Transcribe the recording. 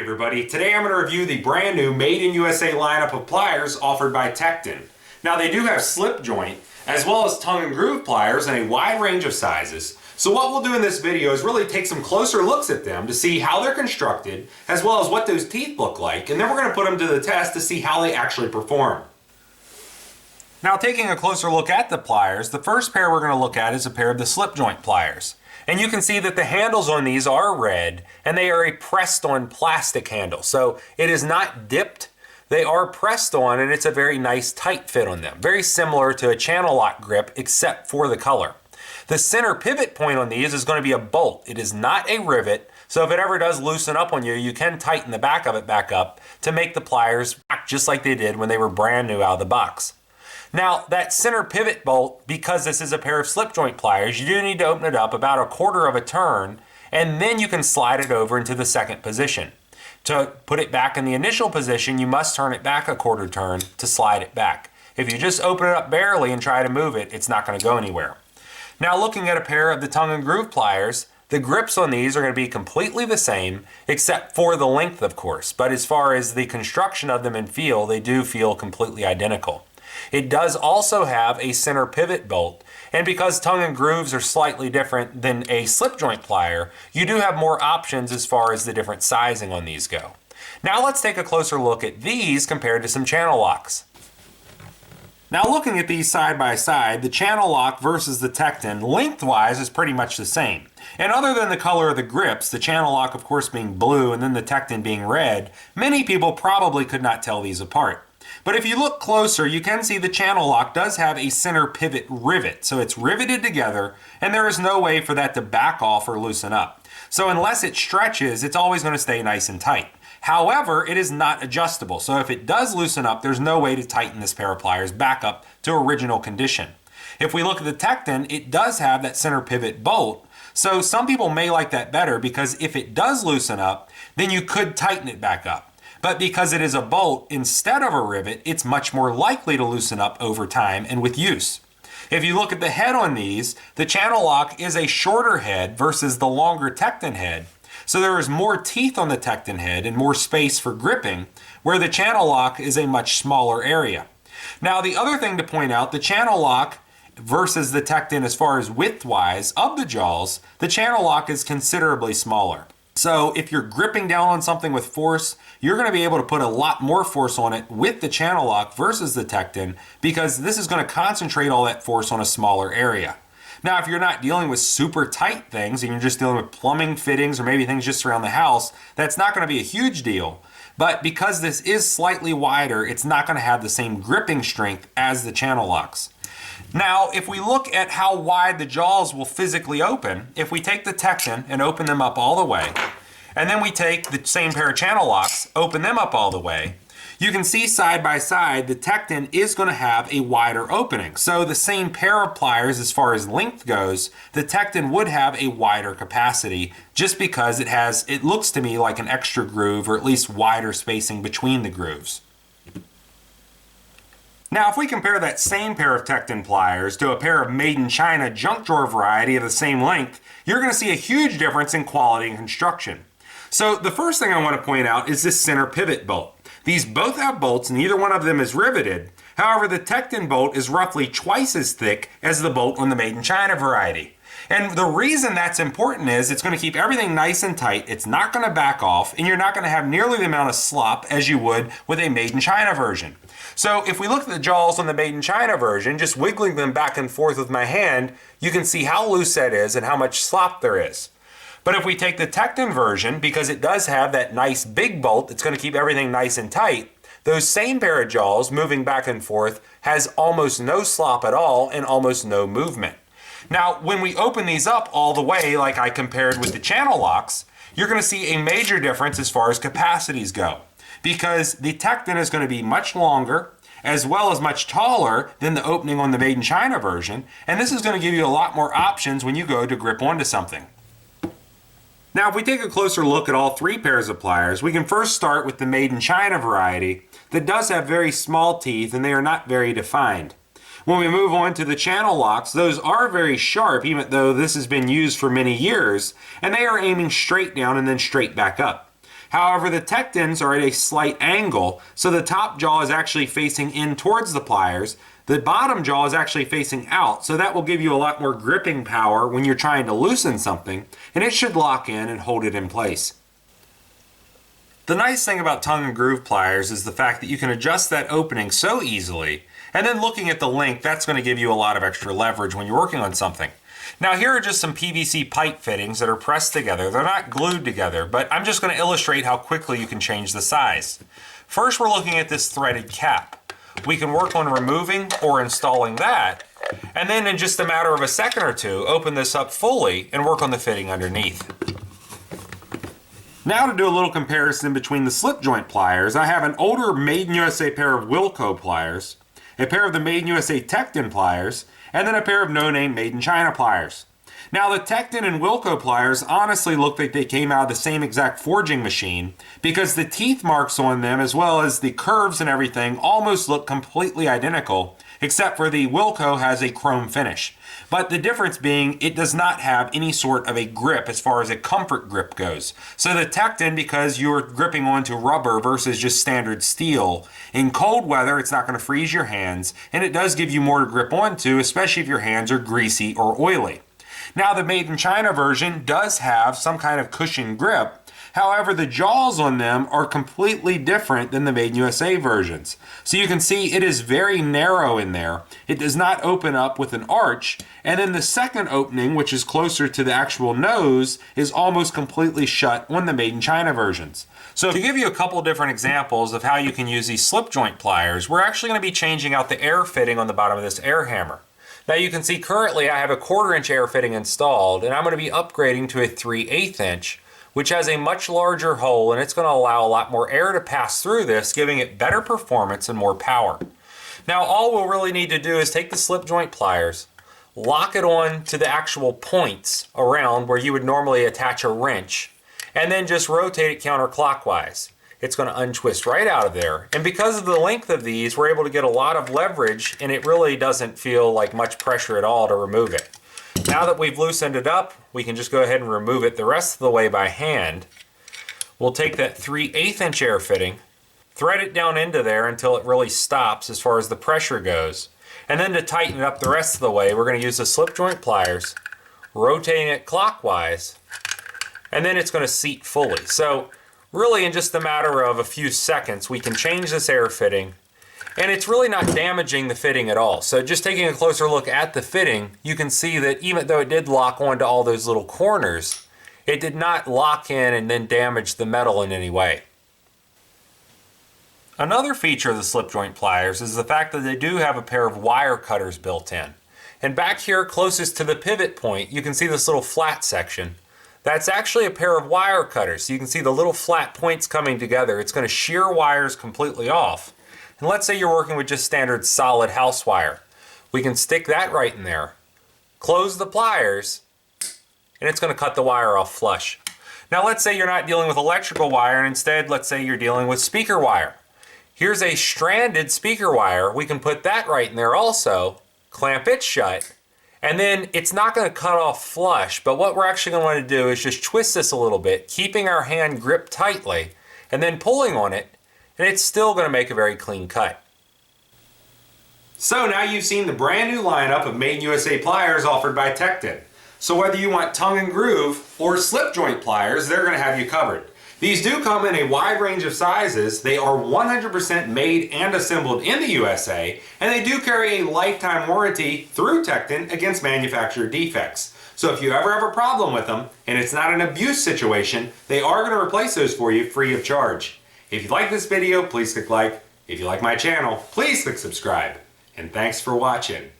everybody. Today I'm going to review the brand new Made in USA lineup of pliers offered by TEKTON. Now they do have slip joint as well as tongue and groove pliers in a wide range of sizes. So what we'll do in this video is really take some closer looks at them to see how they're constructed as well as what those teeth look like, and then we're going to put them to the test to see how they actually perform. Now taking a closer look at the pliers, the first pair we're going to look at is a pair of the slip joint pliers. And you can see that the handles on these are red and they are a pressed on plastic handle. So it is not dipped, they are pressed on, and it's a very nice tight fit on them. Very similar to a channel lock grip except for the color. The center pivot point on these is going to be a bolt. It is not a rivet, so if it ever does loosen up on you, you can tighten the back of it back up to make the pliers act just like they did when they were brand new out of the box. Now that center pivot bolt, because this is a pair of slip joint pliers, you do need to open it up about a quarter of a turn, and then you can slide it over into the second position. To put it back in the initial position, you must turn it back a quarter turn to slide it back. If you just open it up barely and try to move it, it's not going to go anywhere. Now looking at a pair of the tongue and groove pliers, the grips on these are going to be completely the same except for the length, of course, but as far as the construction of them and feel, they do feel completely identical. It does also have a center pivot bolt, and because tongue and grooves are slightly different than a slip joint plier, you do have more options as far as the different sizing on these go. Now let's take a closer look at these compared to some channel locks. Now looking at these side by side, the channel lock versus the TEKTON lengthwise is pretty much the same. And other than the color of the grips, the channel lock of course being blue and then the TEKTON being red, many people probably could not tell these apart. But if you look closer, you can see the channel lock does have a center pivot rivet. So it's riveted together and there is no way for that to back off or loosen up. So unless it stretches, it's always going to stay nice and tight. However, it is not adjustable. So if it does loosen up, there's no way to tighten this pair of pliers back up to original condition. If we look at the TEKTON, it does have that center pivot bolt. So some people may like that better because if it does loosen up, then you could tighten it back up. But because it is a bolt instead of a rivet, it's much more likely to loosen up over time and with use. If you look at the head on these, the channel lock is a shorter head versus the longer TEKTON head. So there is more teeth on the TEKTON head and more space for gripping, where the channel lock is a much smaller area. Now the other thing to point out, the channel lock versus the TEKTON as far as width-wise of the jaws, the channel lock is considerably smaller. So if you're gripping down on something with force, you're going to be able to put a lot more force on it with the channel lock versus the TEKTON because this is going to concentrate all that force on a smaller area. Now, if you're not dealing with super tight things and you're just dealing with plumbing fittings or maybe things just around the house, that's not going to be a huge deal. But because this is slightly wider, it's not going to have the same gripping strength as the channel locks. Now, if we look at how wide the jaws will physically open, if we take the TEKTON and open them up all the way, and then we take the same pair of channel locks, open them up all the way, you can see side by side the TEKTON is going to have a wider opening. So the same pair of pliers as far as length goes, the TEKTON would have a wider capacity just because it looks to me like an extra groove or at least wider spacing between the grooves. Now if we compare that same pair of TEKTON pliers to a pair of Made in China junk drawer variety of the same length, you're going to see a huge difference in quality and construction. So the first thing I want to point out is this center pivot bolt. These both have bolts, neither one of them is riveted. However, the TEKTON bolt is roughly twice as thick as the bolt on the Made in China variety. And the reason that's important is it's going to keep everything nice and tight, it's not going to back off, and you're not going to have nearly the amount of slop as you would with a Made in China version. So if we look at the jaws on the Made in China version, just wiggling them back and forth with my hand, you can see how loose that is and how much slop there is. But if we take the TEKTON version, because it does have that nice big bolt that's going to keep everything nice and tight, those same pair of jaws moving back and forth has almost no slop at all and almost no movement. Now, when we open these up all the way, like I compared with the channel locks, you're going to see a major difference as far as capacities go. Because the TEKTON is going to be much longer, as well as much taller than the opening on the Made in China version, and this is going to give you a lot more options when you go to grip onto something. Now, if we take a closer look at all three pairs of pliers, we can first start with the Made in China variety that does have very small teeth and they are not very defined. When we move on to the channel locks, those are very sharp, even though this has been used for many years, and they are aiming straight down and then straight back up. However, the TEKTONs are at a slight angle, so the top jaw is actually facing in towards the pliers. The bottom jaw is actually facing out, so that will give you a lot more gripping power when you're trying to loosen something, and it should lock in and hold it in place. The nice thing about tongue and groove pliers is the fact that you can adjust that opening so easily, and then looking at the length, that's going to give you a lot of extra leverage when you're working on something. Now here are just some PVC pipe fittings that are pressed together. They're not glued together, but I'm just going to illustrate how quickly you can change the size. First, we're looking at this threaded cap. We can work on removing or installing that, and then in just a matter of a second or two, open this up fully and work on the fitting underneath. Now to do a little comparison between the slip joint pliers, I have an older Made in USA pair of Wilco pliers, a pair of the Made in USA TEKTON pliers, and then a pair of no-name Made in China pliers. Now the TEKTON and Wilco pliers honestly look like they came out of the same exact forging machine because the teeth marks on them as well as the curves and everything almost look completely identical, except for the Wilco has a chrome finish. But the difference being it does not have any sort of a grip as far as a comfort grip goes. So the TEKTON, because you're gripping onto rubber versus just standard steel, in cold weather it's not going to freeze your hands, and it does give you more to grip onto, especially if your hands are greasy or oily. Now the Made in China version does have some kind of cushion grip. However, the jaws on them are completely different than the Made in USA versions. So you can see it is very narrow in there. It does not open up with an arch. And then the second opening, which is closer to the actual nose, is almost completely shut on the Made in China versions. So to give you a couple different examples of how you can use these slip joint pliers, we're actually going to be changing out the air fitting on the bottom of this air hammer. Now you can see currently I have a 1/4 inch air fitting installed, and I'm going to be upgrading to a 3/8 inch, which has a much larger hole, and it's going to allow a lot more air to pass through this, giving it better performance and more power. Now all we'll really need to do is take the slip joint pliers, lock it on to the actual points around where you would normally attach a wrench, and then just rotate it counterclockwise. It's going to untwist right out of there. And because of the length of these, we're able to get a lot of leverage, and it really doesn't feel like much pressure at all to remove it. Now that we've loosened it up, we can just go ahead and remove it the rest of the way by hand. We'll take that 3/8 inch air fitting, thread it down into there until it really stops as far as the pressure goes. And then to tighten it up the rest of the way, we're going to use the slip joint pliers, rotating it clockwise, and then it's going to seat fully. So really in just a matter of a few seconds, we can change this air fitting, and it's really not damaging the fitting at all. So just taking a closer look at the fitting, you can see that even though it did lock onto all those little corners, it did not lock in and then damage the metal in any way. Another feature of the slip joint pliers is the fact that they do have a pair of wire cutters built in. And back here closest to the pivot point, you can see this little flat section. That's actually a pair of wire cutters. So you can see the little flat points coming together. It's going to shear wires completely off. And let's say you're working with just standard solid house wire. We can stick that right in there, close the pliers, and it's going to cut the wire off flush. Now let's say you're not dealing with electrical wire, and instead let's say you're dealing with speaker wire. Here's a stranded speaker wire. We can put that right in there also, clamp it shut, and then it's not going to cut off flush, but what we're actually going to want to do is just twist this a little bit, keeping our hand gripped tightly, and then pulling on it, and it's still going to make a very clean cut. So now you've seen the brand new lineup of Made in USA pliers offered by TEKTON. So whether you want tongue and groove or slip joint pliers, they're going to have you covered. These do come in a wide range of sizes. They are 100% made and assembled in the USA, and they do carry a lifetime warranty through TEKTON against manufacturer defects. So if you ever have a problem with them, and it's not an abuse situation, they are going to replace those for you free of charge. If you like this video, please click like. If you like my channel, please click subscribe. And thanks for watching.